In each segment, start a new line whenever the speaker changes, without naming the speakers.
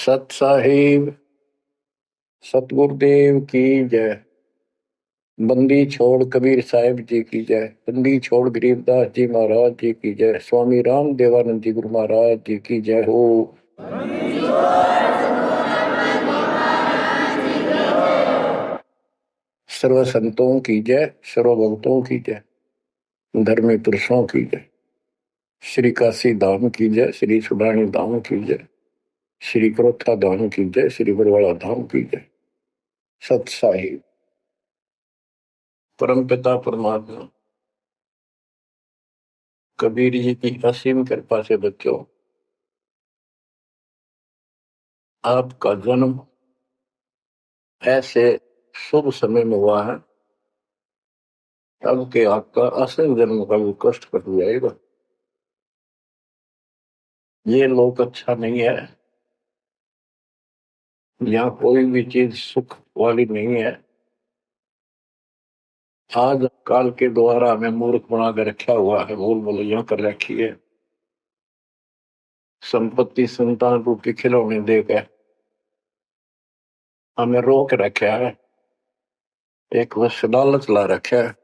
सत साहिब सतगुरुदेव की जय। बंदी छोड़ कबीर साहिब जी की जय। बंदी छोड़ गरीबदास जी महाराज जी की जय। स्वामी राम देवानंद जी गुरु महाराज जी की जय हो। सर्व संतों की जय, सर्व भक्तों की जय, धर्मी पुरुषों की जय। श्री काशी धाम की जय, श्री सुडानी धाम की जय, श्री क्रोथा धाम की जय, श्री बरवाड़ा धाम की जय। सत साहिब परम पिता परमात्मा कबीर जी की असीम कृपा से बच्चों, आपका जन्म ऐसे शुभ समय में हुआ है अब के आपका असल जन्म का भी कष्ट कट जाएगा। ये लोक अच्छा नहीं है, यहाँ कोई भी चीज सुख वाली नहीं है। आज काल के द्वारा हमें मूर्ख बना कर रखा हुआ है, भूल भुलैया कर रखी है। संपत्ति संतान रूपी खिलौने देकर हमें रोक रखा है, एक वश लालच ला रखा है।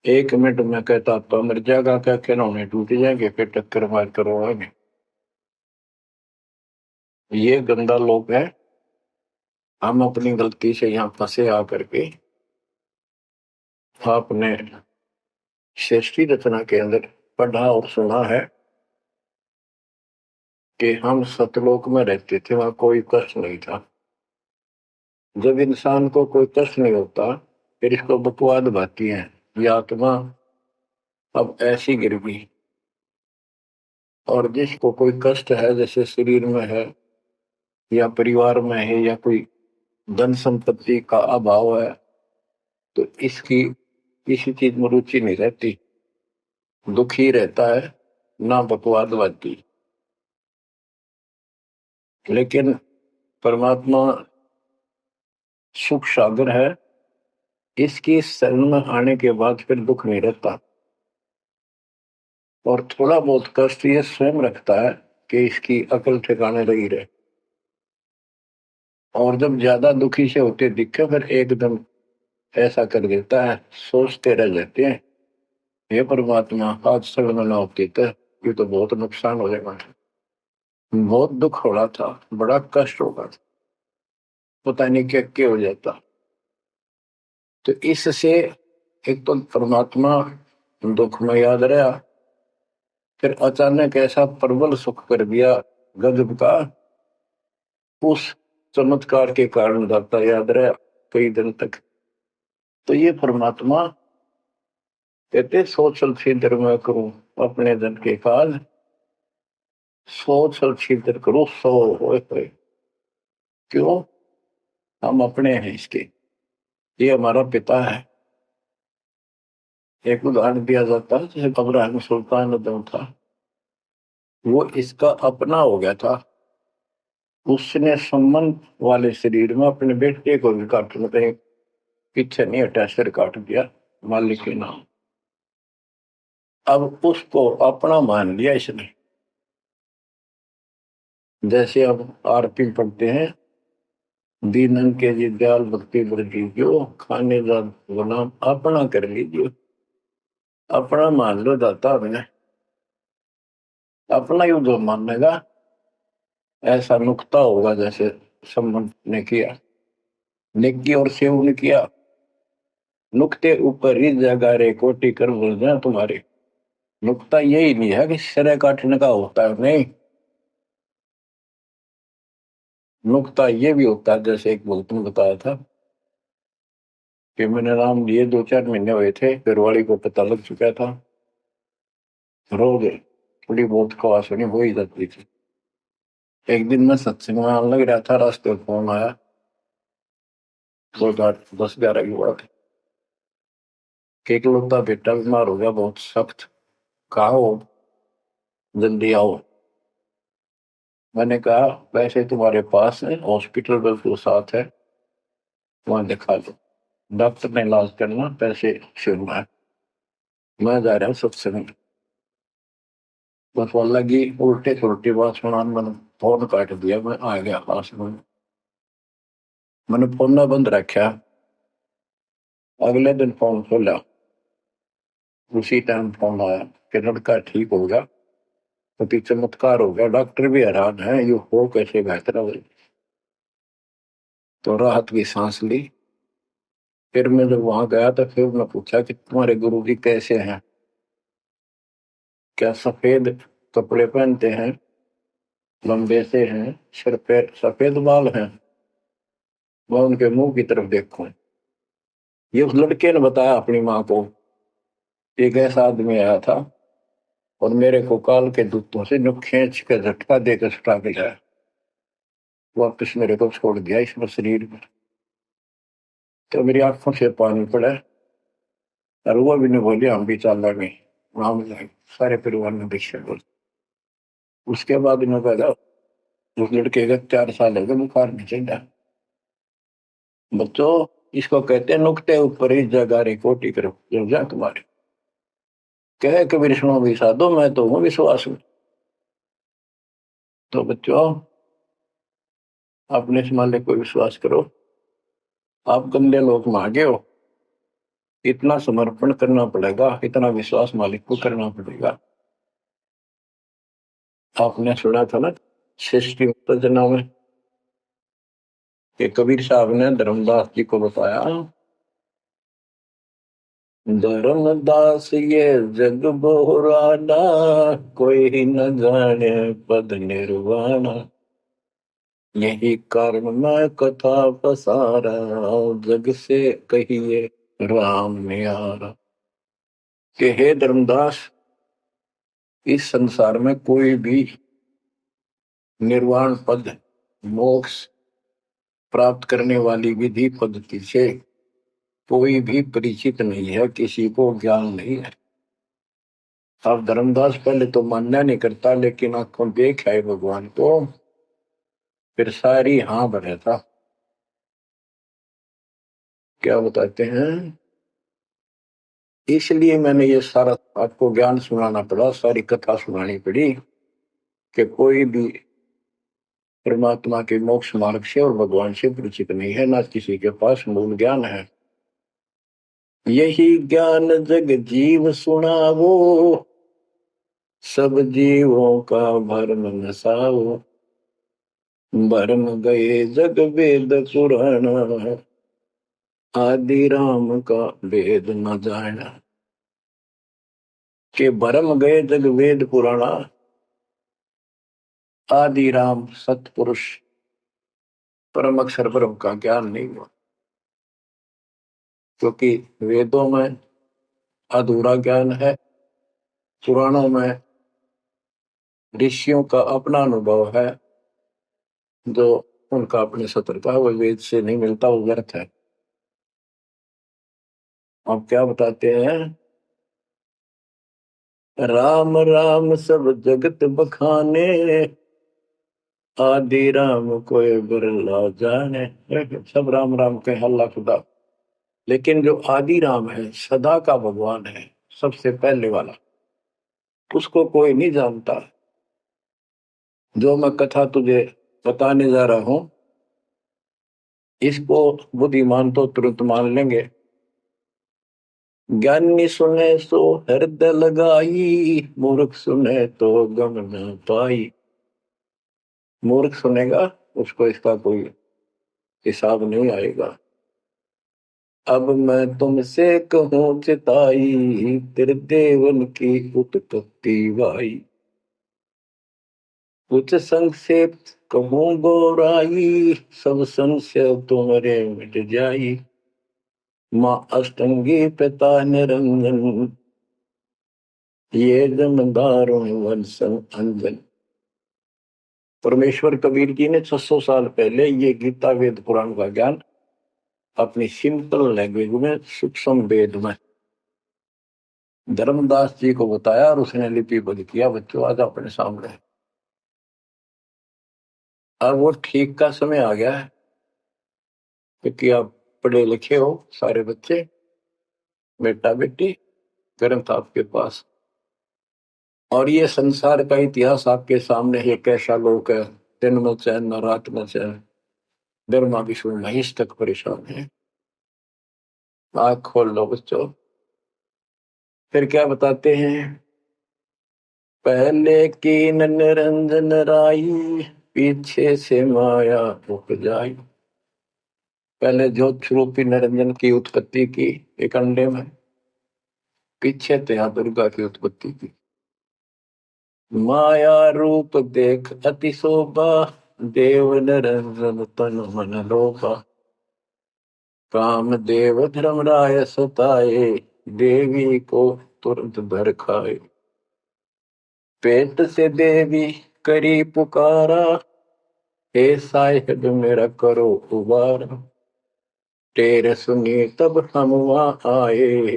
1 मिनट में कहता तो मर जाएगा, क्या खिलौने टूट जाएंगे, फिर टक्कर मार करवाएंगे। ये गंदा लोग है। हम अपनी गलती से यहाँ फंसे आकर के आपने सृष्टि रचना के अंदर पढ़ा और सुना है कि हम सतलोक में रहते थे, वहां कोई कष्ट नहीं था। जब इंसान को कोई कष्ट नहीं होता फिर इसको बकवाद भाती है, ये आत्मा अब ऐसी गिर गई। और जिसको कोई कष्ट है, जैसे शरीर में है या परिवार में है या कोई धन संपत्ति का अभाव है, तो इसकी किसी चीज में रुचि नहीं रहती, दुखी रहता है, ना बकवाद भाती। लेकिन परमात्मा सुख सागर है, इसकी शरण में आने के बाद फिर दुख नहीं रहता। और थोड़ा बहुत कष्ट ये स्वयं रखता है कि इसकी अकल ठिकाने लगी रहे। और जब ज्यादा दुखी से होते दिखे फिर एकदम ऐसा कर देता है, सोचते रह जाते हैं हे परमात्मा आज शरण न होती तो ये तो बहुत नुकसान हो जाएगा, बहुत दुख हो रहा था, बड़ा कष्ट होगा, पता नहीं क्या क्या हो जाता। तो इससे एक तो परमात्मा दुख में याद रहा, फिर अचानक ऐसा प्रबल सुख कर दिया गजब का, उस चमत्कार के कारण दाता याद रहा कई दिन तक। तो ये परमात्मा कहते सोचल छिद्र में करूं अपने जन के काज, सोचल छिद्र करूं सो होए। क्यों? हम अपने हैं इसके, ये हमारा पिता है। एक उदाहरण दिया जाता है, जैसे अब्राहम सुल्तान जो था वो इसका अपना हो गया था, उसने संबंध वाले शरीर में अपने बेटे को भी काटने पे पीछे नहीं हटा, सिर काट दिया मालिक के नाम। अब उसको अपना मान लिया इसने। जैसे अब आरती पढ़ते हैं, दीनन के जी दयाल भक्ति वृद्धि जो खाने का गुलाम अपना कर लीजिए, अपना मान लो दाता हमें, अपना ही जो मानेगा ऐसा नुकता होगा। जैसे संबंध ने किया, नेकी और सेव ने किया, नुकते ऊपर ही जगह रे कोटि कर बोल जाए तुम्हारे। नुकता यही नहीं है कि सिर काटने का होता है, नहीं, नुकता ये भी होता है। जैसे एक भक्त ने बताया था कि मैंने नाम लिए 2-4 महीने हुए थे, घरवाली को पता लग चुका था, रोज थोड़ी बहुत खवास होनी हो ही जाती थी। एक दिन मैं सत्संग में आने लग रहा था, रास्ते में फोन आया, 10-11 की बात है, कि इकलौता बेटा बीमार हो गया बहुत सख्त, कहा हो जल्दी आओ। मैंने कहा वैसे तुम्हारे पास है हॉस्पिटल बिल्कुल साथ है, वहां दिखा दो, डॉक्टर ने इलाज करना, पैसे शुरू है, मैं जा रहा हूँ सत्संग। बस वो लगी उल्टे सुलटी बात सुनान बना, फोन काट दिया, मैं आ गया पास में, मैंने फोन ना बंद रखा। अगले दिन फोन खोला, उसी टाइम फोन आया कि लड़का ठीक हो गया, तो चमत्कार हो गया, डॉक्टर भी हैरान है, ये हो कैसे बेहतर हो। तो राहत की सांस ली। फिर मैं जब वहां गया तो फिर मैं पूछा कि तुम्हारे गुरुजी कैसे हैं, क्या सफेद कपड़े पहनते हैं, लंबे से हैं, सिर पे सफेद बाल हैं। मैं उनके मुंह की तरफ देखूं, ये उस लड़के ने बताया अपनी माँ को, एक ऐसा आदमी आया था और मेरे को काल के दूतों से नु खींच के झटका देकर छुटा के लाया, वापिस मेरे को छोड़ दिया इस शरीर में। तो मेरी आंखों से पानी पड़ा, और वो भी नहीं बोली हम भी चल रहे, हम सारे परिवार ने दीक्षा बोल। उसके बाद इन्होंने कहा उस लड़के का 4 साल हो गए बुखार नहीं चढ़ा। बच्चों, इसको कहते हैं नुकते ऊपर ही जगा रे कोटि करो जा तुम्हारे, कहे कबीर सुनो भी साधो मैं तो हूँ विश्वास में। तो बच्चों, अपने इस मालिक को विश्वास करो। आप गंदे लोग मांगे हो, इतना समर्पण करना पड़ेगा, इतना विश्वास मालिक को करना पड़ेगा। आपने सुना था ना सृष्टि उत्तेजना में कि कबीर साहब ने धर्मदास जी को बताया, धर्मदास ये जग बोराना, कोई न जाने पद निर्वाणा, यही कारण मैं कथा पसारा, जग से कहिए राम न्यारा। कि हे धर्मदास, इस संसार में कोई भी निर्वाण पद, मोक्ष प्राप्त करने वाली विधि पद्धति से कोई भी परिचित नहीं है, किसी को ज्ञान नहीं है। अब धर्मदास पहले तो मानना नहीं करता, लेकिन आंखों देख है भगवान को, फिर सारी हाँ भरे था। क्या बताते हैं, इसलिए मैंने ये सारा आपको ज्ञान सुनाना पड़ा, सारी कथा सुनानी पड़ी कि कोई भी परमात्मा के मोक्ष मार्ग से और भगवान से परिचित नहीं है, ना किसी के पास मूल ज्ञान है। यही ज्ञान जग जीव सुनावो, सब जीवों का भरम नसाओ, भरम गए जग वेद पुराण, आदि राम का वेद न जाना। के भरम गए जग वेद पुराणा, आदि राम सतपुरुष परम अक्षर ब्रह्म का ज्ञान नहीं हुआ, क्योंकि वेदों में अधूरा ज्ञान है, पुराणों में ऋषियों का अपना अनुभव है, जो उनका अपने सत्र का वो वेद से नहीं मिलता, वो व्यर्थ है। अब क्या बताते हैं, राम राम सब जगत बखाने, आदि राम कोई बिरला जाने। सब राम राम के हल्ला खुदा, लेकिन जो आदि राम है, सदा का भगवान है, सबसे पहले वाला, उसको कोई नहीं जानता। जो मैं कथा तुझे बताने जा रहा हूं, इसको बुद्धिमान तो तुरंत मान लेंगे, ज्ञानी सुने सो हृदय लगाई, मूर्ख सुने तो गम न पाई। मूर्ख सुनेगा, उसको इसका कोई हिसाब नहीं आएगा। अब मैं तुमसे कहूं चिताई, तेरे देवन की उत्पत्ति वाई, कुछ संक्षेप कहूं गौराई, सब संशय तुम्हारे मिट जाई। माँ अष्टंगी पिता निरंजन, ये जमदारों वंशन अंजन। परमेश्वर कबीर जी ने 600 साल पहले ये गीता वेद पुराण का ज्ञान अपनी सिंपल लैंग्वेज में, सूक्ष्म वेद में धर्मदास जी को बताया, और उसने लिपिबद्ध किया। बच्चों, आज अपने सामने अब वो ठीक का समय आ गया है, क्योंकि आप पढ़े लिखे हो सारे बच्चे, बेटा बेटी, ग्रंथ आपके पास, और ये संसार का इतिहास आपके सामने है, कैसा लोक है, दिन में चैन न रात में चैन, ब्रह्मा विष्णु महेश तक परेशान है। आँख खोल लो बच्चों। फिर क्या बताते हैं, पहले कीन निरंजन राई, पीछे से माया उपजाई। पहले ज्योत स्वरूपी निरंजन की उत्पत्ति की एक अंडे में, पीछे ते दुर्गा की उत्पत्ति की। माया रूप देख अति शोभा, देव निरंजन तन मन लोभा। काम देव धर्मराय सताए, देवी को तुरंत भर खाए। पेट से देवी करी पुकारा, हे साहिब मेरा करो उबारा। तेरे सुनी तब हम वहां आए,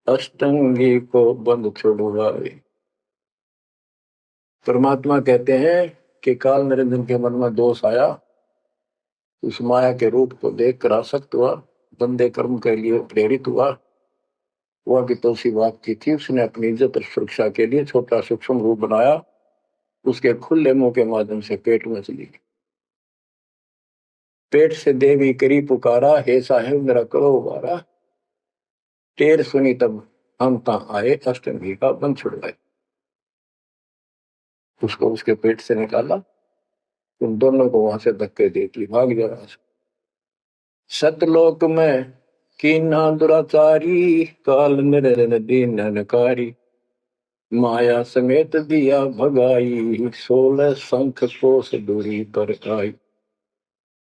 अष्टंगी को बंद छुड़वाए। परमात्मा कहते हैं कि काल निरंजन के मन में दोष आया, उस माया के रूप को देखकर आसक्त हुआ, बंदे कर्म के लिए प्रेरित हुआ। वह भी तो उसी बात की थी, उसने अपनी इज्जत और सुरक्षा के लिए छोटा सूक्ष्म रूप बनाया, उसके खुले मुंह के माध्यम से पेट में चली गई। पेट से देवी करी पुकारा, हे साहेब मेरा करो उबारा। टेर सुनी तब हम तहां आए, अष्टमी का बंध छुड़वाए। उसको उसके पेट से निकाला, उन दोनों को वहां से धक्के देती भाग जा। सतलोक में कीना दुराचारी, काल निरंजन दीन नकारी। माया समेत दिया भगाई, 16 शंख कोस दूरी पर आई।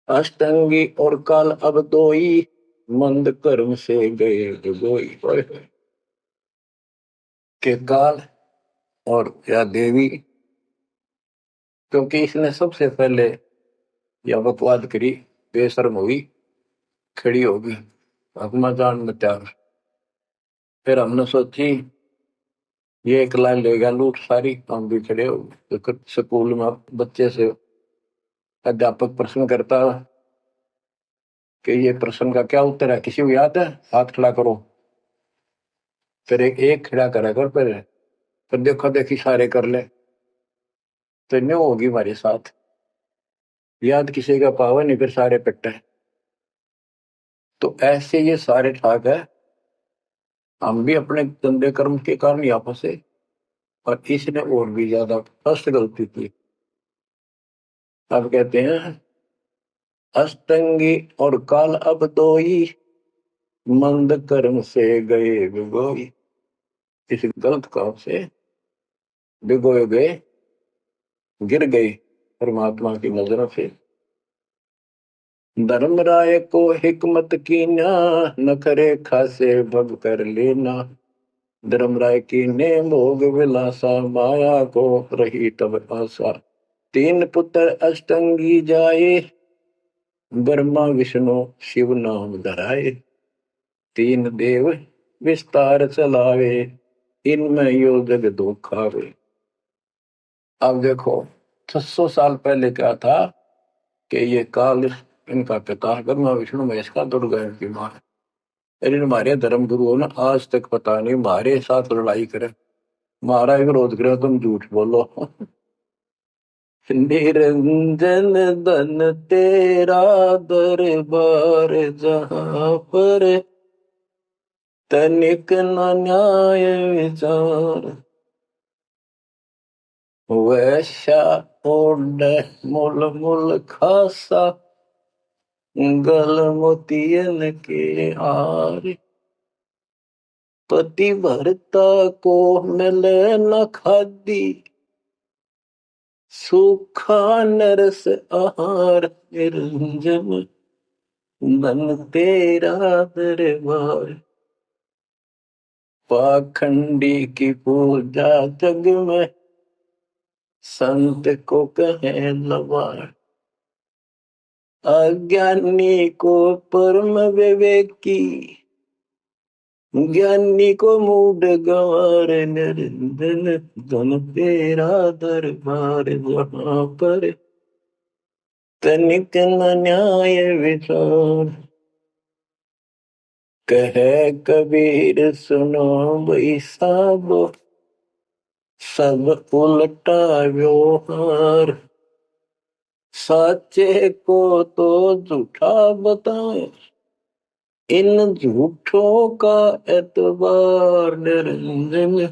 अष्टंगी और काल अब दोई, मंद कर्म से गए डुबोई। के काल और या देवी, क्योंकि इसने सबसे पहले यह बकवाद करी, बेशर्म हुई, खड़ी होगी अपना जान में त्याग। फिर हमने सोची ये एक लाइन लेगा लूट सारी, हम भी खड़े हो। तो स्कूल में बच्चे से अध्यापक प्रश्न करता कि ये प्रश्न का क्या उत्तर है, किसी को याद है, हाथ खड़ा करो। फिर एक खड़ा करा कर, फिर देखो देखी सारे कर ले, तो न्यू होगी हमारे साथ। याद किसी का पावर नहीं, फिर सारे पिट्टे। तो ऐसे ये सारे ठाक है, हम भी अपने गंदे कर्म के कारण यहाँ फंसे, और इसने और भी ज्यादा फर्स्ट गलती की। अब कहते हैं अष्टंगी और काल अब दोई, मंद कर्म से गए भिगोई। इस गलत काम से भिगोए गए, गिर गए परमात्मा की नजरों से। धर्मराय को हिकमत कीना, नखरे खासे भग कर लेना। धर्मराय की ने भोग विलासा, माया को रही तब आशा। 3 पुत्र अष्टंगी जाए, ब्रह्मा विष्णु शिव नाम धराए। 3 देव विस्तार चलावे, इनमें यो जग दो खावे। अब देखो 600 साल पहले क्या था कि ये काल इनका पिता ब्रह्मा विष्णु महेश का, दुर्गा इनकी मां है। लेकिन हमारे धर्म गुरुओं ने आज तक पता नहीं हमारे साथ लड़ाई करे, हमारा विरोध करे, तुम झूठ बोलो। निरंजन धन तेरा दरबार, जहां पर तनिक न न्याय विचार। वैश्या ओढ़ मूल मूल खासा, गल मोतियन के हार। पति भरता को मिले न खादी, सूखा नरस आहार। निरंजन धन तेरा दरबार। पाखंडी की पूजा जग में, संत को कहे लवार। अज्ञानी को परम विवेकी, ज्ञानी को मूड गंवार। निरंजन धन तेरा दरबार, जहां पर तनिक न न्याय विचार। कहे कबीर सुनो भाई साहब, सब उल्टा व्यवहार। सच्चे को तो झूठा बताए, इन झूठों का एतबार निरंजन,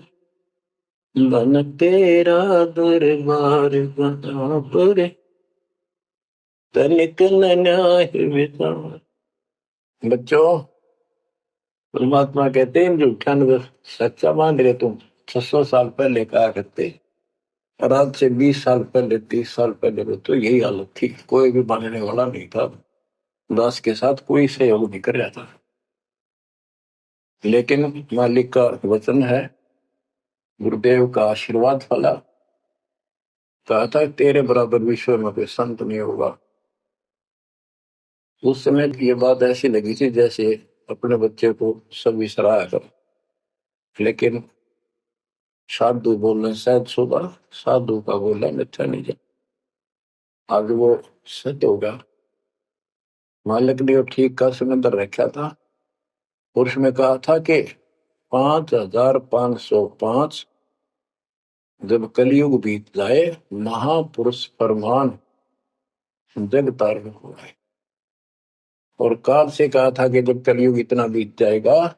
बन तेरा दरबार बना पर तनिक न न्याय विचार। बच्चों, परमात्मा कहते हैं झूठा न सच्चा मान रहे तुम। 600 साल पहले कहा करते, और आज से 20 साल पहले 30 साल पहले तो यही हालत थी, कोई भी मानने वाला नहीं था। दास के साथ कोई सहयोग नहीं कर रहा था। लेकिन मालिक का वचन है, गुरुदेव का आशीर्वाद फला, कहा था तेरे बराबर विश्व में कोई संत नहीं होगा। उस समय ये बात ऐसी लगी थी जैसे अपने बच्चे को सब विसराया कर। लेकिन साधु बोलने शायद सुबह, साधु का बोला मिथ्या नहीं जा। आज वो सत्य होगा। मालिक ने वो ठीक का सिलेंडर रखा था, और उसमें कहा था कि 5505 जब कलयुग बीत जाए, महापुरुष फरमान जग तारण हो जाए। और काल से कहा था कि जब कलयुग इतना बीत जाएगा,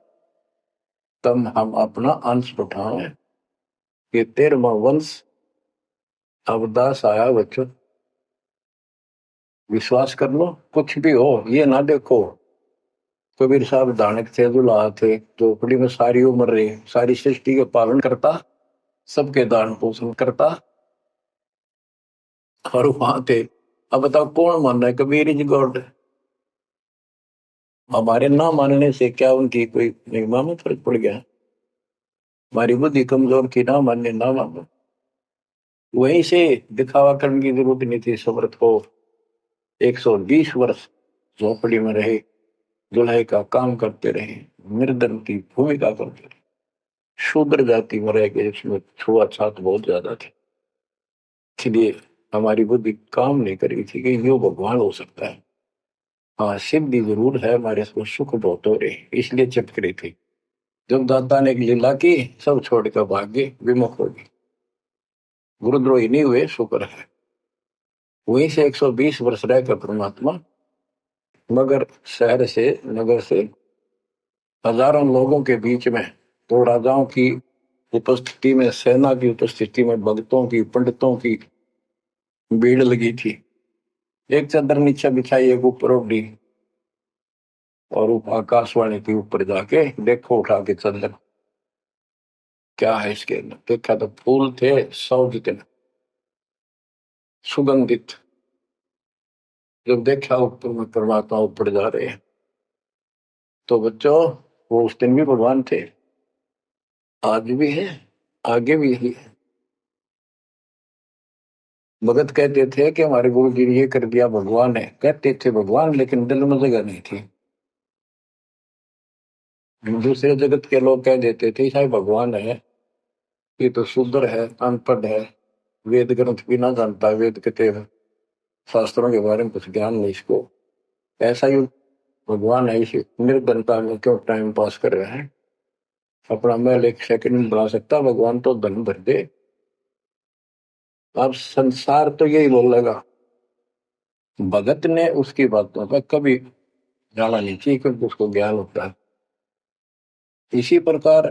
तब हम अपना अंश उठाएं। ये 13वां वंश अवदास आया बच्चों। विश्वास कर लो, कुछ भी हो ये ना देखो। कबीर साहब दानक थे, दुल्हा थे, झोपड़ी में सारी उम्र रहे, सारी सृष्टि का पालन करता, सबके दान पोषण करता, और वहां थे। अब बताओ कौन मान रहा है कबीर इज गॉड? हमारे ना मानने से क्या उनकी कोई महिमा में फर्क पड़ गया? हमारी बुद्धि कमजोर की, ना मानने ना मानो। वहीं से दिखावा करने की जरूरत नहीं थी। समर्थ को 120 वर्ष झोपड़ी में रहे, दुल्हे का काम करते रहे, निर्धन की भूमिका करते रहे, शूद्र जाति में रह गए, इसमें छुआछात बहुत ज्यादा थी। इसलिए हमारी बुद्धि काम नहीं कर रही थी कि यो भगवान हो सकता है। हाँ, सिद्धि जरूर है, हमारे को सुख बहुत हो रहे, इसलिए चिपक रही थी। जब दाता ने एक लीला की, सब छोड़कर भाग गए, विमुख हो गए, गुरुद्रोही नहीं हुए, शुक्र है। वहीं से 120 वर्ष रहकर परमात्मा मगर शहर से, नगर से हजारों लोगों के बीच में, तो राजाओं की उपस्थिति में, सेना की उपस्थिति में, भक्तों की, पंडितों की भीड़ लगी थी। एक चादर नीचे बिछाई, एक ऊपर ओढ़ी, और आकाशवाणी के ऊपर जाके देखो उठा के चादर, क्या है इसके अंदर? देखा तो फूल थे 100 जितने, सुगंधित। जब देखा ऊपर में परमात्मा ऊपर जा रहे हैं, तो बच्चों वो उस दिन भी भगवान थे, आज भी है, आगे भी है। भगत कहते थे कि हमारे गुरु जी ने ये कर दिया, भगवान है। कहते थे भगवान, लेकिन दिल में जगह नहीं थी। दूसरे जगत के लोग कह देते थे शायद भगवान है, ये तो शूद्र है, अनपढ़ है, वेद ग्रंथ भी ना जानता, वेद के शास्त्रों के बारे में कुछ ज्ञान नहीं इसको, ऐसा ही भगवान है। इसी निर्धनता में क्यों टाइम पास कर रहे हैं? अपना महल एक सेकंड में बना सकता भगवान, तो धन भर दे। अब संसार तो यही बोलेगा। भगत ने उसकी बातों पर कभी जाना नहीं चाहिए, क्योंकि उसको ज्ञान होता है। इसी प्रकार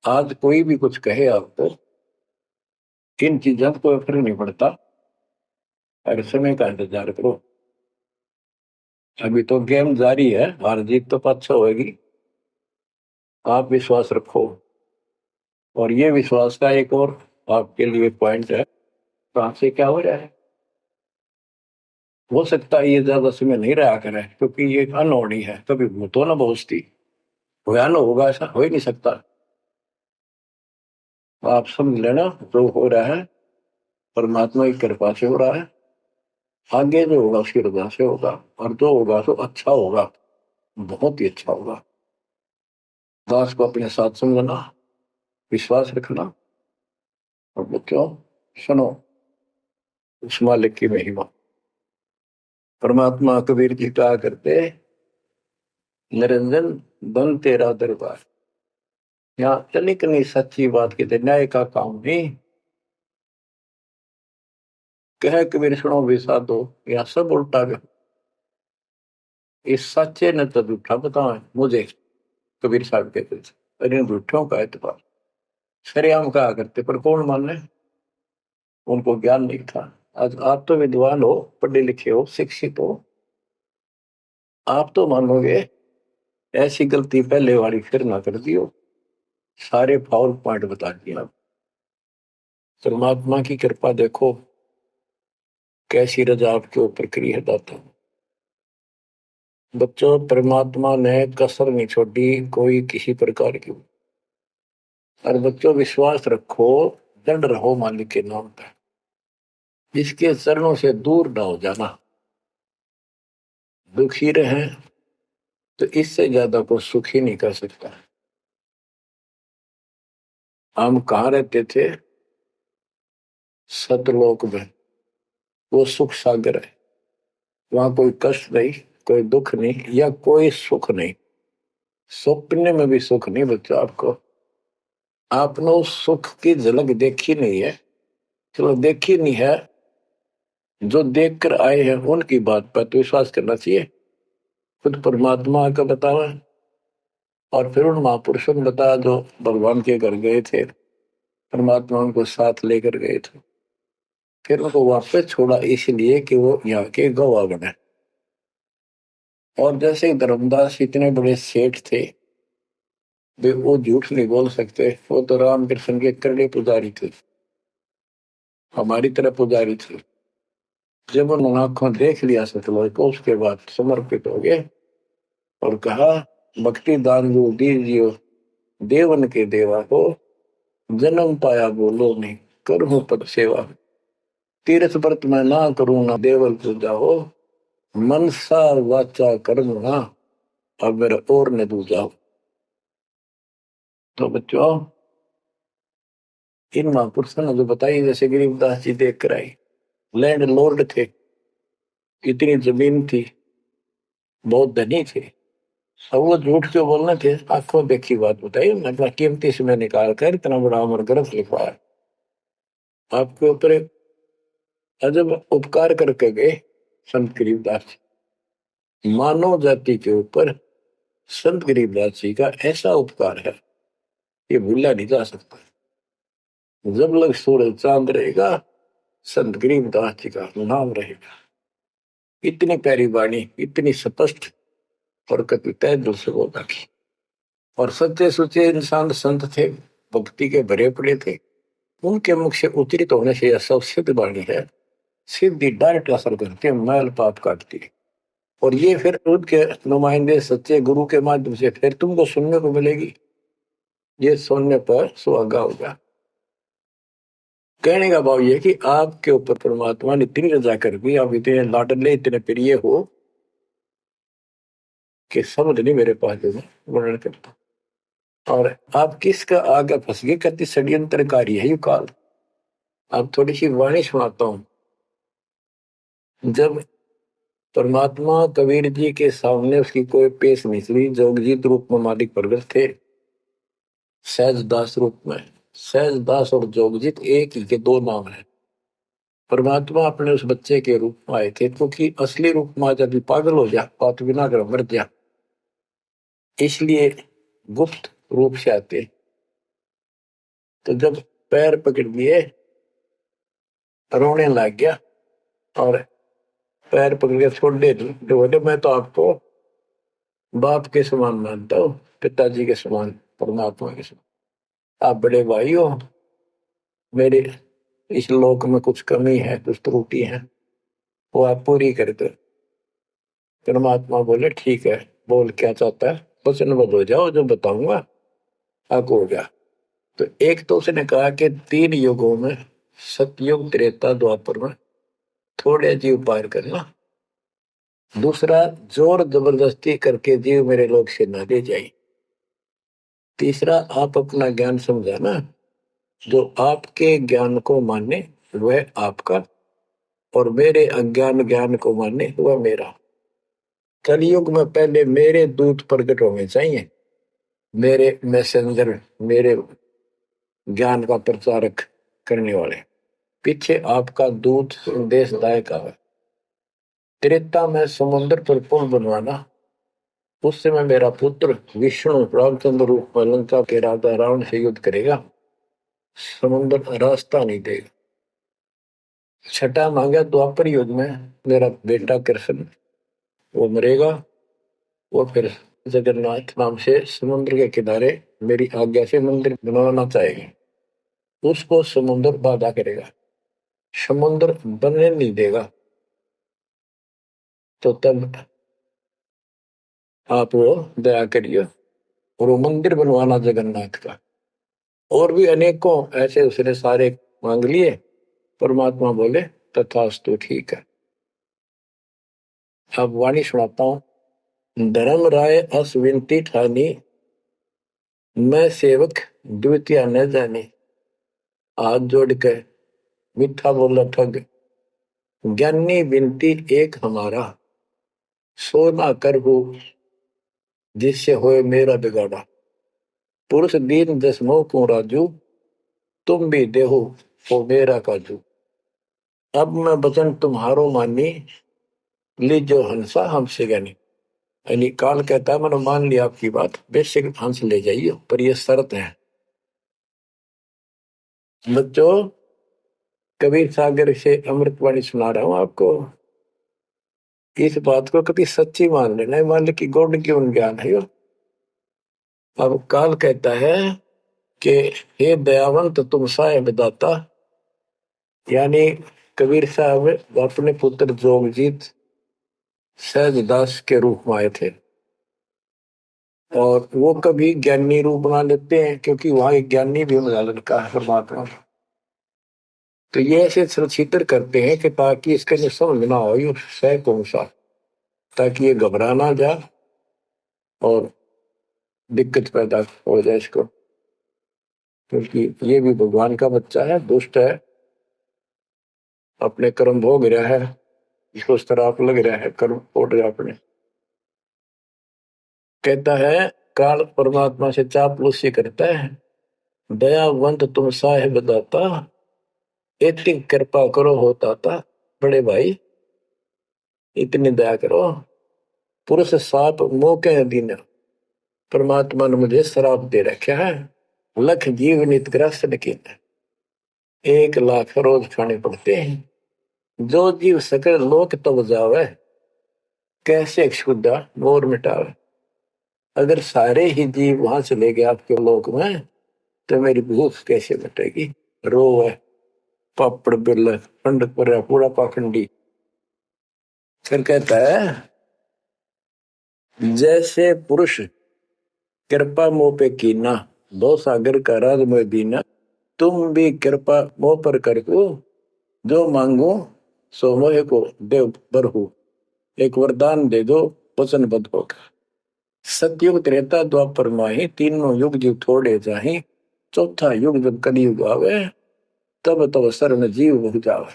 आज कोई भी कुछ कहे आपको, इन चीजों को कोई फर्क नहीं पड़ता, हर समय का इंतजार करो। अभी तो गेम जारी है, हार जीत तो पाछा होगी। आप विश्वास रखो। और ये विश्वास का एक और आपके लिए पॉइंट है, कहां से क्या हो रहा है। हो सकता है ये ज्यादा समय नहीं रहा करे, क्योंकि ये अनहोनी है, कभी तो ना पहुंचती, भयानक होगा ऐसा हो ही नहीं सकता। आप समझ लेना, जो हो रहा है परमात्मा की कृपा से हो रहा है। आगे जो होगा उसकी रजा से होगा, और जो होगा तो अच्छा होगा, बहुत ही अच्छा होगा। दास को अपने साथ समझना, विश्वास रखना। और बच्चों सुनो उस मालिक की महिमा। परमात्मा कबीर जी कहा करते, निरंजन बन तेरा दरबार। यहाँ तनिक नहीं, सच्ची बात कहते, न्याय का काम नहीं, कह कबीर सुनो भी साधो, या सब उल्टा गया। इस सच्चे ने तो झूठा बताओ मुझे, कबीर साहब कहते थे, अरे झूठों का एतबार सरेआम कहा करते, पर कौन माने, उनको ज्ञान नहीं था। आज आप तो विद्वान हो, पढ़े लिखे हो, शिक्षित हो, आप तो मानोगे ऐसी गलती पहले वाली फिर ना कर दियो। सारे फाउल पॉइंट बता दिए आप। परमात्मा की कृपा देखो कैसी रजा आपके ऊपर करी है दाता। बच्चों, परमात्मा ने कसर नहीं छोड़ी कोई किसी प्रकार की। और बच्चों विश्वास रखो, दृढ़ रहो मालिक के नाम पर, इसके चरणों से दूर ना हो जाना। दुखी रहे तो इससे ज्यादा को सुखी नहीं कर सकता। हम कहाँ रहते थे? सतलोक में। वो सुख सागर है, वहां कोई कष्ट नहीं, कोई दुख नहीं, या कोई सुख नहीं। स्वप्न में भी सुख नहीं बच्चों आपको। आपने उस सुख की झलक देखी नहीं है, चलो देखी नहीं है, जो देख कर आए हैं उनकी बात पर तो विश्वास करना चाहिए। खुद परमात्मा का बतावा, और फिर उन महापुरुषों ने बताया जो भगवान के घर गए थे, परमात्मा उनको साथ लेकर गए थे, फिर उनको वापस छोड़ा इसलिए कि वो यहाँ के गवाह बने। और जैसे धर्मदास इतने बड़े सेठ थे, वे वो झूठ नहीं बोल सकते, वो तो रामकृष्ण के करड़े पुजारी थे, हमारी तरह पुजारी थे। जब उन्होंने आंखों देख लिया सतलोक को, उसके बाद समर्पित हो गए और कहा, भक्ति दान जो दीजियो देवन के देवा को, जन्म पाया बोलो नहीं करूं पद सेवा। तीर्थ व्रत में ना करूं ना देवल पूजा हो, मनसा वाचा कर्म ना अब मेरा और न दूजा। तो बच्चों, इन महापुरुषों ने जो बताई, जैसे गरीबदास जी देख कर आई, लैंड लॉर्ड थे, इतनी जमीन थी, बहुत धनी थे, अब वो झूठ क्यों बोलने थे? आंखों देखी बात बताई, मतलब कीमती समय निकाल कर इतना बड़ा अमर ग्रंथ लिखवाया, आपके ऊपर एक अजब उपकार करके गए संत गरीबदास जी। मानव जाति के ऊपर संत गरीबदास जी का ऐसा उपकार है, ये भूला नहीं जा सकता। जब लग सूरज चांद रहेगा, संत गरीबदास जी का नाम रहेगा। इतनी प्यारी वाणी, इतनी स्पष्ट और कति तय दिल से बोला की। और सच्चे सुचे इंसान संत थे, भक्ति के भरे पड़े थे, उनके मुख से उच्चरित होने से यह सब सिद्ध वाणी है, सीधी डायरेक्ट असर करती है, मैल पाप काटती है। और ये फिर उनके नुमाइंदे सच्चे गुरु के माध्यम से फिर तुमको सुनने को मिलेगी, ये सुनने पर सुहागा होगा। कहने का भाव ये कि आपके ऊपर परमात्मा ने इतनी रजा कर दी, आप इतने लाडले इतने प्रिय हो कि समझ नहीं मेरे पास जो वर्णन करता। और आप किसका आगे फंस गए, कति षड्यंत्रकारी है ये काल। आप थोड़ी सी वाणी सुनाता हूं। जब परमात्मा कबीर जी के सामने उसकी कोई पेश नहीं चली, जोगजीत रूप में मालिक प्रगट थे, सहज दास रूप में। सहज दास और जोगजीत एक ही के दो नाम है। परमात्मा अपने उस बच्चे के रूप में आए थे, क्योंकि असली रूप में जब पागल हो जा, बात बिना कर मर जा, इसलिए गुप्त रूप से आते। तो जब पैर पकड़ लिए, रोने लग गया और पैर पकड़ के छोड़ दे, तो बोले मैं तो आपको बाप के समान मानता हूँ, पिताजी के समान, परमात्मा के समान। आप बड़े भाई हो, मेरे इस लोक में कुछ कमी है, कुछ त्रुटि है, वो आप पूरी कर दो। परमात्मा बोले ठीक है, बोल क्या चाहता है, वचनबद्ध हो जाओ, जो बताऊंगा आपको हो गया। तो एक तो उसने कहा कि 3 युगों में, सतयुग त्रेता द्वापर में थोड़े जीव पार करना। दूसरा, जोर जबरदस्ती करके जीव मेरे लोग से न ले जाए। तीसरा, आप अपना ज्ञान समझाना, जो आपके ज्ञान को माने वह आपका, और मेरे अज्ञान ज्ञान को माने वह मेरा। कलयुग में पहले मेरे दूत प्रकट होने चाहिए, मेरे मैसेंजर, मेरे ज्ञान का प्रचारक करने वाले। पीछे आपका दूत संदेशदायक आवे। त्रेता में समुद्र पर पुल बनवाना, उस समय मेरा पुत्र विष्णु रामचंद्र रूप में लंका के राजा रावण से युद्ध करेगा, समुद्र रास्ता नहीं देगा। छठा मांगा द्वापर युद्ध में मेरा बेटा कृष्ण वो मरेगा, वो फिर जगन्नाथ नाम से समुद्र के किनारे मेरी आज्ञा से मंदिर बनवाना चाहेगी, उसको समुद्र बाधा करेगा, समुद्र बनने नहीं देगा। तो तब आप वो दया करिए और वो मंदिर बनवाना जगन्नाथ का। और भी अनेकों ऐसे उसने सारे मांग लिए। परमात्मा बोले तथास्तु, ठीक है। अब वाणी सुनाता हूं। धर्म राय अस विनती ठानी, मैं सेवक द्वितीय न जानी। हाथ जोड़ के मीठा बोला ठग, ज्ञानी विनती एक हमारा, सो ना कर हो जिससे होए मेरा बिगाड़ा। पुरुष दीन दसमों को राजू, तुम भी देहो वो मेरा काजू। अब मैं वचन तुम्हारो मानी, लीजो हंसा हमसे ज्ञानी। यानी काल कहता है मैंने मान लिया आपकी बात, बेशक हंस ले जाइए, पर यह शर्त है। बच्चों, कबीर सागर से अमृतवाणी सुना रहा हूं आपको। इस बात को कभी सच्ची मान लेना, मान ले कि गौड़ क्यों ज्ञान है। अब काल कहता है कि हे दयावंत तुम साहेब दाता, यानी कबीर साहब अपने पुत्र जोगजीत सहजदास के रूप में आए थे, और वो कभी ज्ञानी रूप बना लेते हैं क्योंकि वहां एक ज्ञानी भी बना लड़का है परमात्मा। तो ये ऐसे छितर करते हैं कि ताकि इसका जो समझ ना हो, सह कौन सा, ताकि ये घबरा ना जाए और दिक्कत पैदा हो जाए इसको, क्योंकि ये भी भगवान का बच्चा है, दुष्ट है, अपने कर्म भोग रहा है, इसको श्राप लग रहा है, कर्म फोड़ रहा अपने। कहता है काल परमात्मा से चापलूसी करता है, दयावंत तुम साहेब दाता, इतनी कृपा करो होता था बड़े भाई, इतनी दया करो। पुरुष साप मोह के अधीन, परमात्मा ने मुझे श्राप दे रखा है, लख जीव नित ग्रस्त लेकिन 1 लाख रोज खाने पड़ते हैं। जो जीव सकल लोक तब जावे, कैसे क्षुदा मोर मिटावे। अगर सारे ही जीव वहां चले गए आपके लोक में, तो मेरी भूख कैसे मिटेगी। रोवे पापड़ बिल ठंड पर पूरा पाखंडी। फिर कहता है जैसे पुरुष कृपा मोह पे कीना, दो सागर का राज में दीना। तुम भी कृपा मोह पर कर को, जो मांगो सो मोह को देव बरहु। एक वरदान दे दो वचनबद्ध होकर। सतयुग त्रेता द्वापर माही, तीनों युग जीव थोड़े जाही। चौथा युग जब कलयुग आवे, तब तब शरण जीव हो जावे।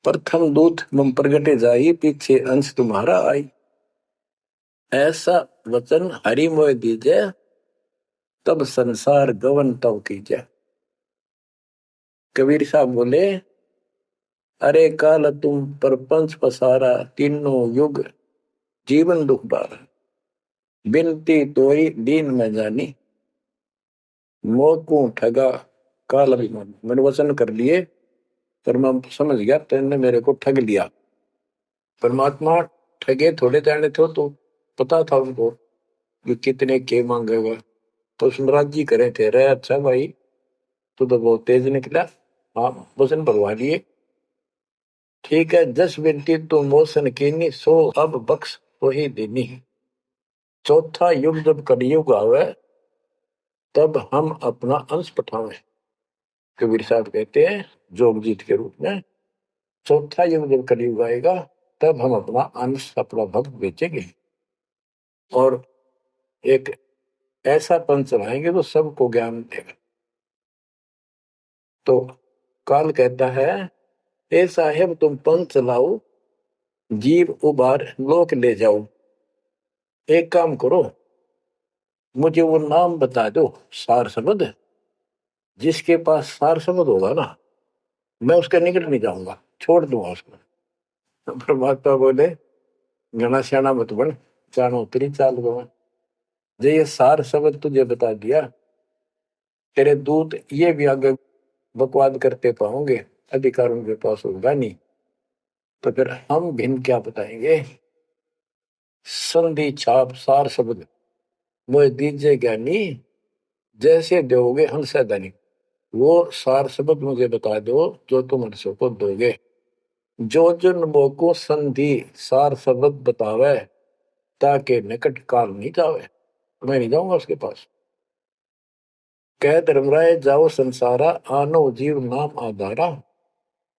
प्रथम दूत मम प्रगटे जाई, पीछे अंश तुम्हारा आई। ऐसा वचन हरि मोह दीजे, तब संसार गवन तब कीजे। कबीर साहब बोले अरे काल तुम परपंच पसारा, तीनों युग जीवन दुख बार। बिनती तोरी दीन में जानी, मोह को ठगा काल अभिमान। मैंने वचन कर लिए, पर मैं समझ गया तेने मेरे को ठग लिया। परमात्मा ठगे थोड़े जाने थे, तो पता था उनको कि कितने के मांगेगा, तो सुनराज जी करे थे। रे अच्छा भाई, तू तो बहुत तेज निकला, हाँ वचन भरवा लिए, ठीक है। 10 बिनती तू मोसन कीनी, सो अब बख्श वही देनी। चौथा युग जब कलयुग आवे, तब हम अपना अंश पठावे। कबीर साहब कहते हैं जोगजीत के रूप में, चौथा युग जब कलयुग आएगा, तब हम अपना अंश अपना भक्त बेचेंगे और एक ऐसा पंथ चलाएंगे तो सबको ज्ञान देगा। तो काल कहता है ए साहेब तुम पंथ चलाओ, जीव उबार लोक ले जाओ। एक काम करो, मुझे वो नाम बता दो सार शब्द, जिसके पास सार शब्द होगा ना, मैं उसके निकट नहीं जाऊंगा, छोड़ दूंगा उसको। तो परमात्मा बोले घना श्याणा मत बन, जानो तेरी चाल को मैं। जो ये सार शब्द तुझे बता दिया, तेरे दूत ये भी आगे बकवाद करते पाओगे, अधिकार उनके पास होगा नहीं, तो फिर हम भिन्न क्या बताएंगे। संधि छाप सार शब्द वो दीजिए ज्ञानी, जैसे दोगे हंस धनी। वो सार शब्द मुझे बता दो जो तुम हंसों को दोगे। जो जन को संधि सार शब्द बतावे, ताकि निकट काल नहीं जावे, मैं नहीं जाऊंगा उसके पास। कह धर्मराय जाओ संसारा, आनो जीव नाम आधारा।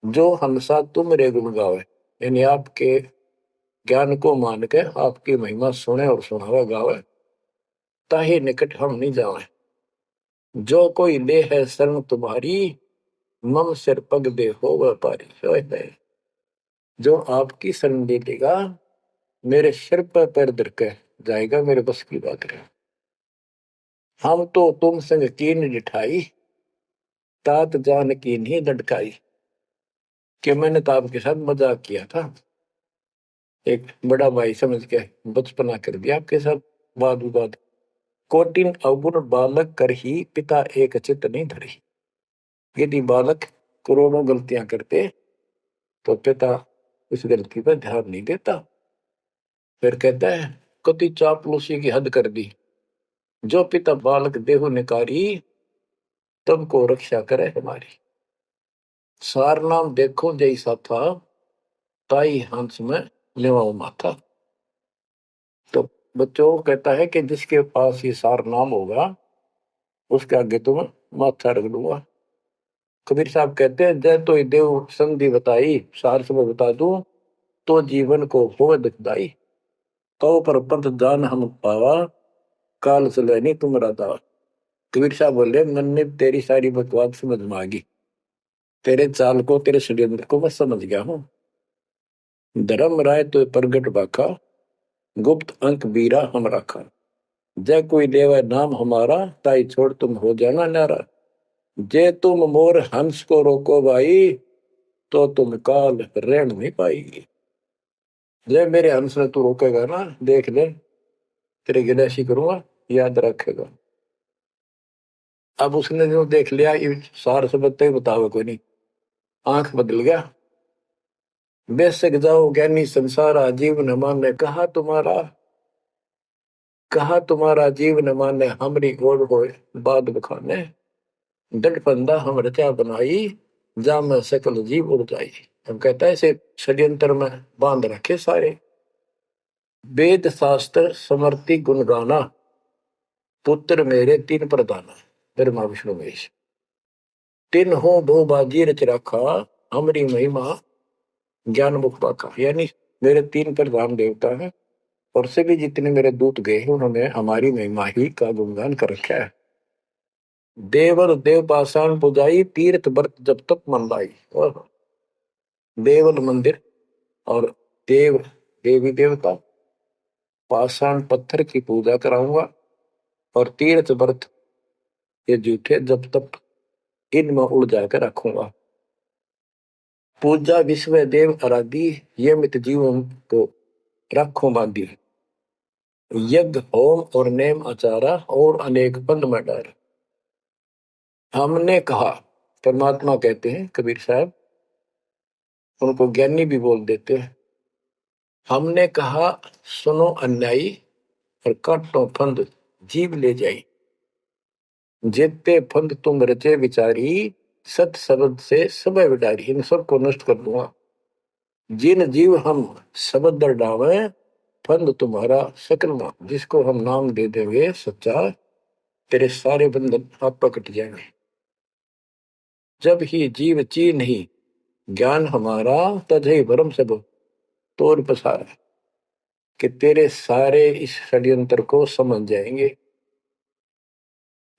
जो हंसा तुम रे गुण गावे, यानी आपके ज्ञान को मान के आपकी महिमा सुने और सुनावे गावे, ताही निकट हम नहीं जावे। जो कोई ले है शरण तुम्हारी, मम सिर पग दे हो व्यापारी। जो आपकी शरण ले लेगा, मेरे सिर पर पैर धर के जाएगा, मेरे बस की बात है। हम तो तुम संग कीन डिठाई, तात जान की नहीं लटकाई। कि मैंने तो आपके साथ मजाक किया था, एक बड़ा भाई समझ के बचपना कर दिया आपके साथ, वाद विवाद। कोटिन अवगुण बालक कर ही, पिता एक चित नहीं धरी। यदि बालक करोड़ों गलतियां करते तो पिता उस गलती पर ध्यान नहीं देता। फिर कहता है कति चापलूसी की हद कर दी, जो पिता बालक देहु निकारी, तब को रक्षा करे हमारी। सार नाम देखो जैसा था, ताई हंस में लेवाओ माथा। तो बच्चों कहता है कि जिसके पास ये सार नाम होगा, उसके आगे तो मैं माथा रख दूंगा। कबीर साहब कहते हैं जय तो देव संधि बताई, सार सब बता दूं, तो जीवन को हो दुखदाई। तो पर पंथ जान हम पावा, काल चले नहीं तुम्हारा दावा। कबीर साहब बोले मन ने तेरी सारी बकवास समझ में आ गई, तेरे चाल को तेरे षड्यंत्र को मैं समझ गया हूँ। धर्म राय तो प्रगट बाखा, गुप्त अंक बीरा हम रखा। जय कोई लेवा नाम हमारा, ताई छोड़ तुम हो जाना नारा। जे तुम मोर हंस को रोको भाई, तो तुम काल रहन नहीं पाएगी। जय मेरे हंस ने तू रोकेगा ना, देख ले तेरे गिलासी करूंगा, याद रखेगा। अब उसने जो देख लिया, ये सार से बत्ते बतावे कोई नहीं, आंख बदल गया। बेशक जाओ ज्ञानी संसारा, जीव न माने कहा तुम्हारा जीव न माने, हमरी गोड़ होए बाद बखाने। दंड फंदा हम रचा बनाई, जा में सकल जीव उड़ जाई। हम कहता है इसे षड्यंत्र में बांध रखे सारे। वेद शास्त्र समर्ति गुण गाना, पुत्र मेरे तीन प्रधाना। ब्रह्मा विष्णु महेश तीन हो भो बाजी रच रखा, हमरी महिमा ज्ञान मुख पाका। यानी मेरे तीन प्रधान देवता हैं, और से भी जितने मेरे दूत गए हैं, उन्होंने हमारी महिमा ही का गुणगान कर रखा है। देवल देव पाषाण पुजाई, तीर्थ व्रत जब तक मन लाई। और देवल मंदिर और देव देवी देवता, पाषाण पत्थर की पूजा कराऊंगा, और तीर्थ व्रत ये जूठे जब तक इनमें उड़ जाकर रखूंगा। पूजा विश्व देव आराधी, ये मित जीवों को रखो बांधी। यज्ञ होम और नेम आचारा, और अनेक पंथ में डर। हमने कहा, परमात्मा कहते हैं कबीर साहब, उनको ज्ञानी भी बोल देते हैं। हमने कहा सुनो अन्यायी, और काटो फंद जीव ले जाई। जेते फंद तुम रचे विचारी, सत शब्द से सब विडारी। इन सबको नष्ट कर दूंगा। जिन जीव हम शब्द दर डावे, फंद तुम्हारा सकल नाम। जिसको हम नाम दे देंगे सच्चा, तेरे सारे बंधन आप पकट जाएंगे। जब ही जीव ची नहीं ज्ञान हमारा, तजहि भरम सब तोर पसारा। कि तेरे सारे इस षड्यंत्र को समझ जाएंगे।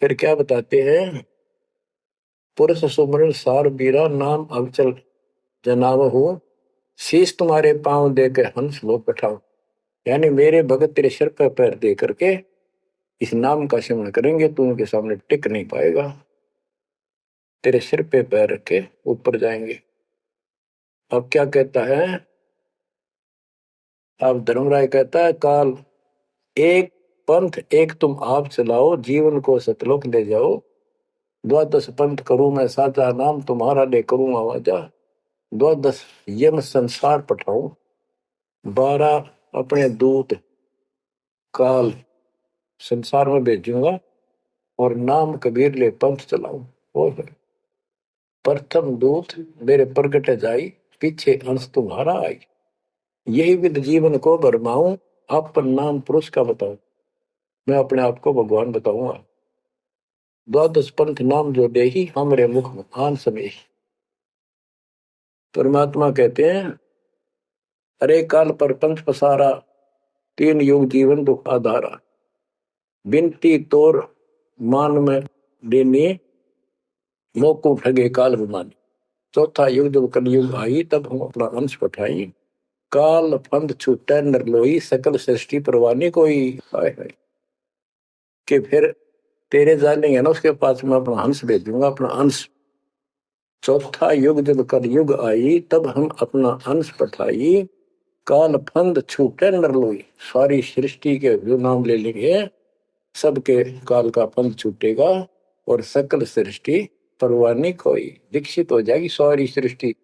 फिर क्या बताते हैं, पुरुष सुमरण सार बीरा, नाम अवचल जनाव हो। शीश तुम्हारे पांव दे के हंस लो बैठाओ। यानी मेरे भगत तेरे सिर पर पैर दे करके इस नाम का सिमरण करेंगे, तू उनके सामने टिक नहीं पाएगा। तेरे सिर पे पैर रखे ऊपर जाएंगे। अब क्या कहता है, अब धर्मराय कहता है, काल एक पंथ एक तुम आप चलाओ, जीवन को सतलोक ले जाओ। द्वादश पंथ करूं मैं साचा, नाम तुम्हारा ले करूं आवाजा। द्वादश यम संसार पठाऊं, 12 अपने दूत काल संसार में भेजूंगा, और नाम कबीर ले पंथ चलाऊं। और प्रथम दूत मेरे प्रगट जाई, पीछे अंश तुम्हारा आई। यही विध जीवन को भरमाऊं, अपन नाम पुरुष का बताऊं। मैं अपने आप को भगवान बताऊंगा। द्वादश पंथ नाम जो दे ही, हमरे मुख में आन समय। परमात्मा कहते हैं, अरे काल पर पंथ पसारा, 3 युग जीवन दुख आधारा। बिनती तोर मान में देनी, मोको ठगे काल विमानी। चौथा युग जब कलयुग आई, तब हम अपना अंश पठाई। काल फंद छूटे नर लोई, सकल सृष्टि परवानी कोई। हाय हाय, कि फिर तेरे जानेंगे ना उसके पास मैं अपना हंस भेजूंगा, अपना अंश। चौथा युग जब कलयुग आई, तब हम अपना अंश पठाई। काल फंद छूटे नर लोई, सारी सृष्टि के जो नाम ले लेंगे सबके काल का फंद छूटेगा, और सकल सृष्टि परवानी कोई। दीक्षित हो जाएगी सारी सृष्टि,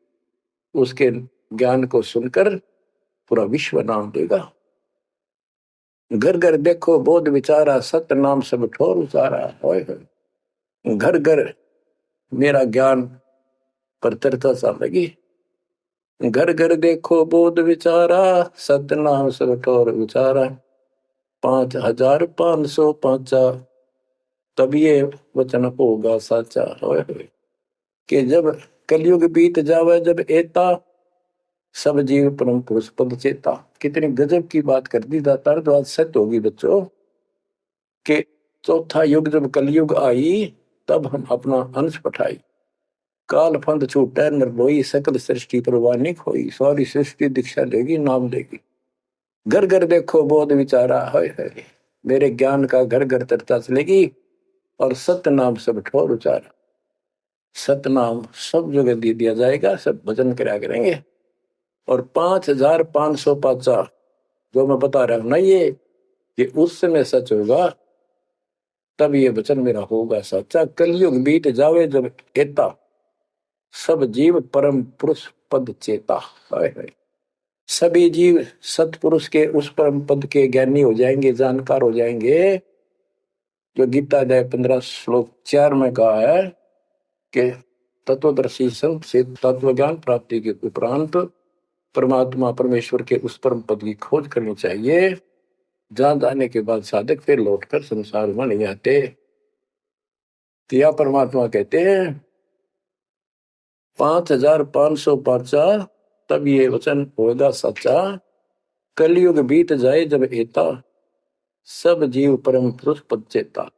उसके ज्ञान को सुनकर पूरा विश्व नाम देगा। घर घर देखो बोध विचारा, सत्य नाम सब ठोर उचारा। होय होय, घर घर मेरा ज्ञान पर चर्चा सा लगी। घर घर देखो बोध विचारा, सत्य नाम सब ठोर उचारा। 5505 तब ये वचन होगा साचा। होय होय, कि जब कलयुग बीत जावे, जब एता सब जीव परम पुरुष पद चेता। कितनी गजब की बात कर दी दातार, जो आज सत्य होगी बच्चों। कि चौथा युग जब कलयुग आई, तब हम अपना अंश पठाई। काल फंद छूटे निर्भोई, सकल सृष्टि परवानी खोई। सारी सृष्टि दीक्षा लेगी, नाम देगी। घर घर देखो बोध विचारा। है मेरे ज्ञान का घर घर चर्चा चलेगी, और सत्य नाम सब ठोर उचारा। सत्य नाम सब जगह दे दिया जाएगा, सब भजन करा करेंगे। और 5505 जो मैं बता रहा हूं ना, ये उस समय सच होगा, तब ये वचन मेरा होगा सच्चा। कलयुग बीत जावे जब एता, सब जीव परम पुरुष पद चेता। हाय हाय, सभी जीव सतपुरुष के उस परम पद के ज्ञानी हो जाएंगे, जानकार हो जाएंगे। जो गीता अध्याय 15 श्लोक 4 में कहा है कि तत्वदर्शी संत से तत्व ज्ञान प्राप्ति के उपरांत परमात्मा परमेश्वर के उस परम पद की खोज करनी चाहिए, जहां जाने के बाद साधक फिर लौटकर संसार में नहीं आते। तो यह परमात्मा कहते हैं 5505 तब ये वचन होगा सच्चा। कलयुग बीत जाए जब एता, सब जीव परम पुरुष पद चेता।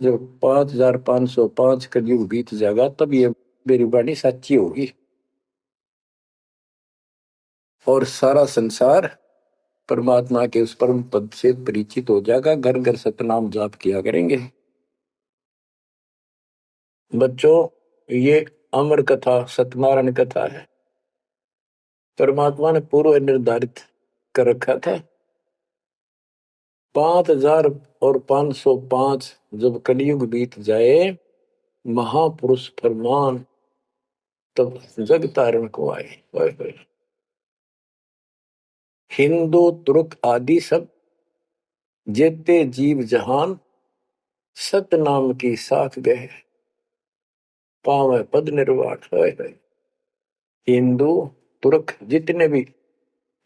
जब 5505 कलयुग बीत जाएगा, तब ये मेरी वाणी सच्ची होगी, और सारा संसार परमात्मा के उस परम पद से परिचित हो जाएगा। घर घर सतनाम जाप किया करेंगे। बच्चों, ये अमर कथा सत्यनारायण कथा है। परमात्मा ने पूर्व निर्धारित कर रखा था। 5505 जब कलयुग बीत जाए, महापुरुष फरमान तब जग तारण को आए। हिंदू तुर्क आदि सब जेते जीव जहान, सत नाम की साख गए, पावे पद निर्वाण। हिंदू तुर्क जितने भी,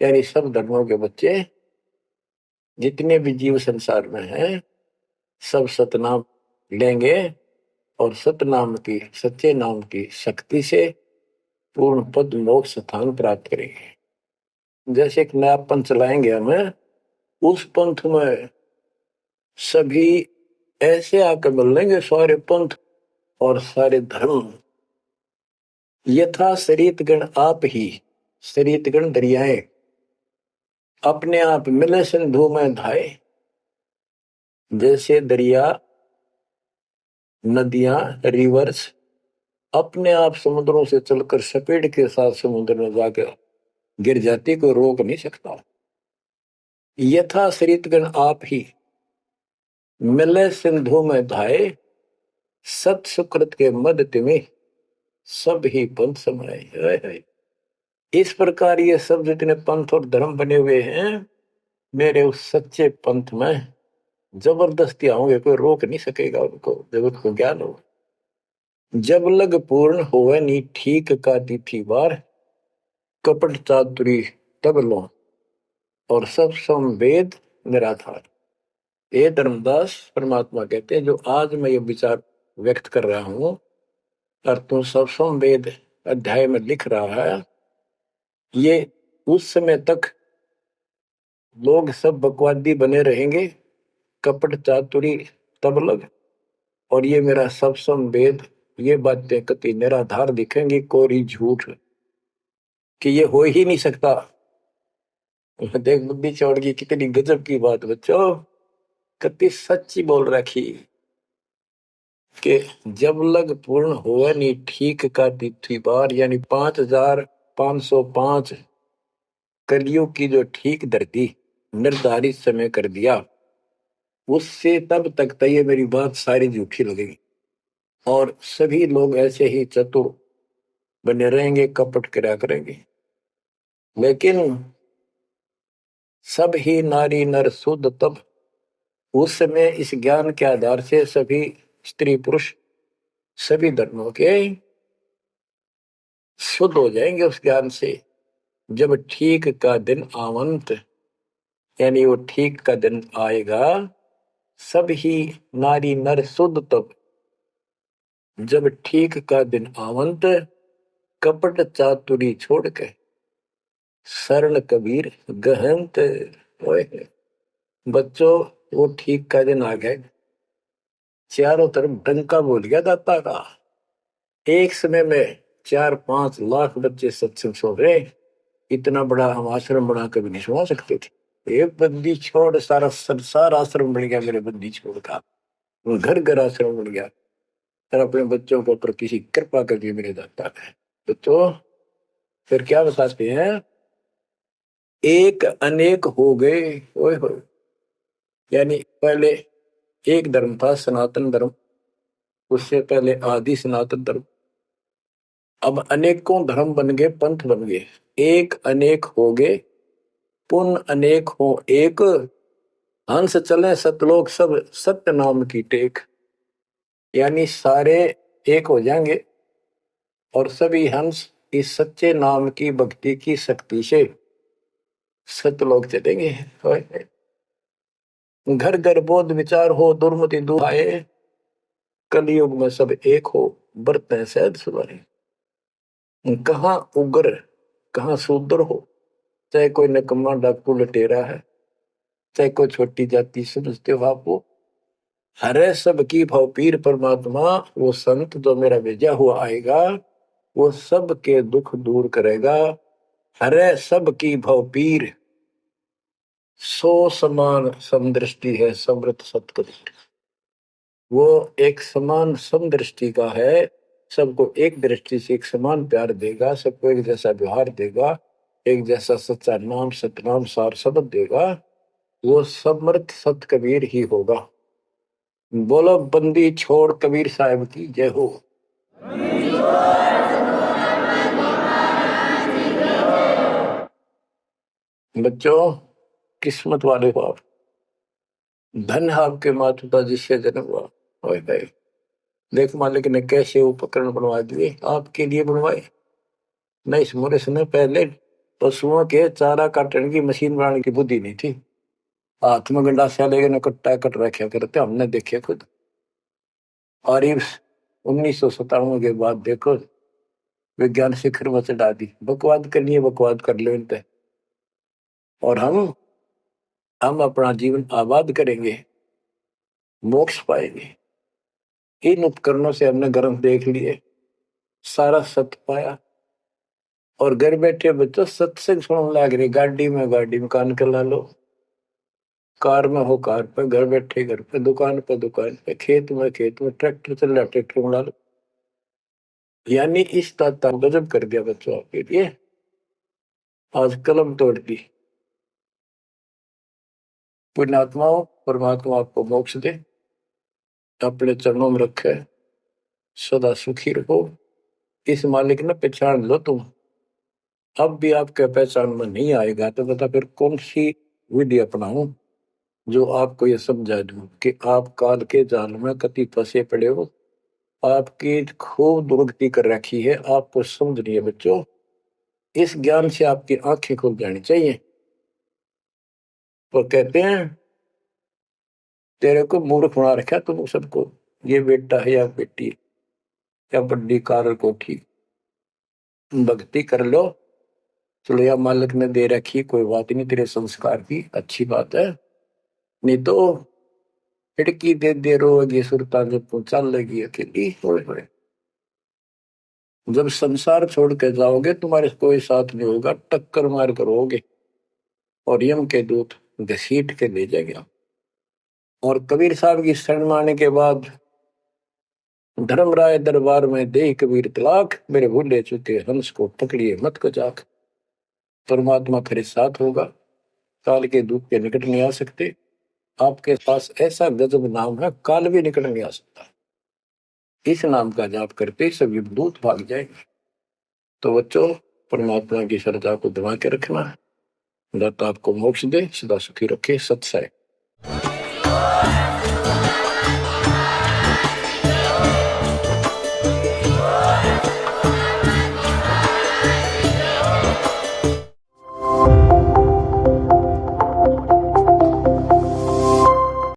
यानी सब धर्मों के बच्चे, जितने भी जीव संसार में हैं, सब सतनाम लेंगे, और सतनाम की, सच्चे नाम की शक्ति से पूर्ण पद मोक्ष स्थान प्राप्त करेंगे। जैसे एक नया पंथ चलाएंगे हमें, उस पंथ में सभी ऐसे आकर मिलेंगे, सारे पंथ और सारे धर्म। यथा शरीत गण आप ही, शरीत गण दरियाएं अपने आप मिले सिंधु में धाए। जैसे दरिया, नदियां, रिवर्स अपने आप समुद्रों से चलकर सपेट के साथ समुद्र में जाकर गिर जाती, कोई रोक नहीं सकता। यथा सरितगण आप ही मिले सिंधु में धाये, सत सुकृत के मद तिमिह सब ही पंथ समाये। हाय हाय। इस प्रकार ये सब जितने पंथ और धर्म बने हुए हैं, मेरे उस सच्चे पंथ में जबरदस्ती आओगे, कोई रोक नहीं सकेगा उनको, जगत को ज्ञान हो। जब लग पूर्ण होवे नी ठीक का तिथि बार, कपट चातुरी तब लो और सब संवेद निराधार। ये धर्मदास परमात्मा कहते हैं, जो आज मैं ये विचार व्यक्त कर रहा हूं और तुम सब संवेद अध्याय में लिख रहा है, ये उस समय तक लोग सब बकवादी बने रहेंगे, कपट चातुरी तब लग, और ये मेरा सब संवेद, ये बातें कति निराधार दिखेंगी, कोरी झूठ, कि ये हो ही नहीं सकता। देख बुद्धि चौड़ की कितनी गजब की बात बच्चों, कति सच्ची बोल रखी कि जब लग पूर्ण हुआ नहीं ठीक का तिथि बार, यानी 5505 कलियुग की जो ठीक धरती निर्धारित समय कर दिया, उससे तब तक तो ये मेरी बात सारी झूठी लगेगी और सभी लोग ऐसे ही चतुर बने रहेंगे, कपट करा करेंगे। लेकिन सब ही नारी नर शुद्ध तब, उस समय इस ज्ञान के आधार से सभी स्त्री पुरुष सभी धर्मों के शुद्ध हो जाएंगे उस ज्ञान से। जब ठीक का दिन आवंत, यानी वो ठीक का दिन आएगा, सब ही नारी नर शुद्ध तब, जब ठीक का दिन आवंत, कपट चातुरी छोड़ के शरण कबीर गहंत। बच्चों, वो ठीक का दिन आ गए, चारों तरफ डंका बोल गया दाता का। एक समय में 4-5 लाख बच्चे सत्संग सुन रहे, इतना बड़ा हम आश्रम बना कभी नहीं सुना सकते थे। एक बंदी छोड़ सारा संसार आश्रम बन गया, मेरे बंदी छोड़ का घर घर आश्रम बन गया, और अपने बच्चों के ऊपर किसी कृपा कर दी मेरे दाता ने। बच्चों फिर क्या बताते हैं, एक अनेक हो गए। ओए होए, यानी पहले एक धर्म था सनातन धर्म, उससे पहले आदि सनातन धर्म, अब अनेकों धर्म बन गए, पंथ बन गए। एक अनेक हो गए, पुण्य अनेक हो एक, हंस चले सतलोक सब सत्य नाम की टेक। यानी सारे एक हो जाएंगे और सभी हंस इस सच्चे नाम की भक्ति की शक्ति से सतलोक चलेंगे। घर घर बोध विचार हो, दुर्मति दुहाए, कलयुग में सब एक हो, बरतें सहज सुधारे। कहाँ उग्र कहाँ शूद्र हो, चाहे कोई नकम्मा डाकू लटेरा है, चाहे कोई छोटी जाति समझते हो आप, वो हरे सबकी भाव पीर परमात्मा, वो संत जो मेरा भेजा हुआ आएगा, वो सबके दुख दूर करेगा। हरे सबकी भाव पीर, सो समान समदृष्टि है समृत सत्कृष्ट। वो एक समान समदृष्टि का है, सबको एक दृष्टि से एक समान प्यार देगा, सबको एक जैसा व्यवहार देगा, एक जैसा सच्चा नाम सतनाम सार शब्द देगा। वो समर्थ सत कबीर ही होगा। बोलो बंदी छोड़ कबीर साहब की जय हो। बच्चों, किस्मत वाले हो आप, धन आपके माता पिता जिससे जन्म हुआ। ओए भाई, देख मालिक ने कैसे उपकरण बनवा दिए, आपके लिए बनवाए। नहीं, इस मोरे समय पहले पशुओं के चारा काटने की मशीन बनाने की बुद्धि नहीं थी। हाथ में गंडासा लेके न कट्टा कट रखा करते, हमने देखे खुद। और इस 1997 के बाद देखो विज्ञान शिखर में चढ़ा दी, बकवाद करनी है बकवाद कर लो इन पे, और हम अपना जीवन आबाद करेंगे, मोक्ष पाएंगे। इन उपकरणों से हमने गर्म देख लिए, सारा सत्य पाया, और घर बैठे बच्चों सत्संग सुनने लग रही, गाड़ी में कान कर ला लो, कार में हो कार पे, घर बैठे घर पे, दुकान पे दुकान पे, खेत में ट्रैक्टर चल रहा ट्रैक्टर में ला लो। यानी इस दाता गजब कर दिया बच्चों आपके लिए, आज कलम तोड़ दी। पुण्यात्माओं, परमात्मा आपको मोक्ष दे, अपने चरणों में रखे, सदा सुखी रहो। इस मालिक ने पहचान लो तुम। अब भी आपके पहचान में नहीं आएगा तो बता फिर कौन सी विधि अपनाऊं जो आपको ये समझा दूं कि आप काल के जाल में कति फंसे पड़े हो। आपकी खूब दुर्गति कर रखी है, आपको समझ रही है बच्चों। इस ज्ञान से आपकी आंखें खुल जानी चाहिए। वो कहते हैं तेरे को मूर्ख बना रखा तुम सबको, ये बेटा है या बेटी या बड़ी कार कोठी, भक्ति कर लो। चलो या मालिक ने दे रखी, कोई बात नहीं, तेरे संस्कार की अच्छी बात है। नहीं तो खिड़की दे दे रोगी सुरता जब तू चल लगी अकेली। होए जब संसार छोड़ के जाओगे तुम्हारे कोई साथ नहीं होगा, टक्कर मार करोगे और यम के दूत घसीट के ले जाएगा। और कबीर साहब की शरण माने के बाद धर्मराय दरबार में दे कबीर तलाक, मेरे भूले चुके हंस को पकड़िए मत को जाक। परमात्मा खरे साथ होगा, काल के दूत के निकट नहीं आ सकते। आपके पास ऐसा गजब नाम है, काल भी निकट नहीं आ सकता। इस नाम का जाप करते सभी दूत भाग जाएंगे। तो बच्चों, परमात्मा की श्रद्धा को दबा के रखना है। दाता आपको मोक्ष दे, सदा सुखी रखे। सत्सय।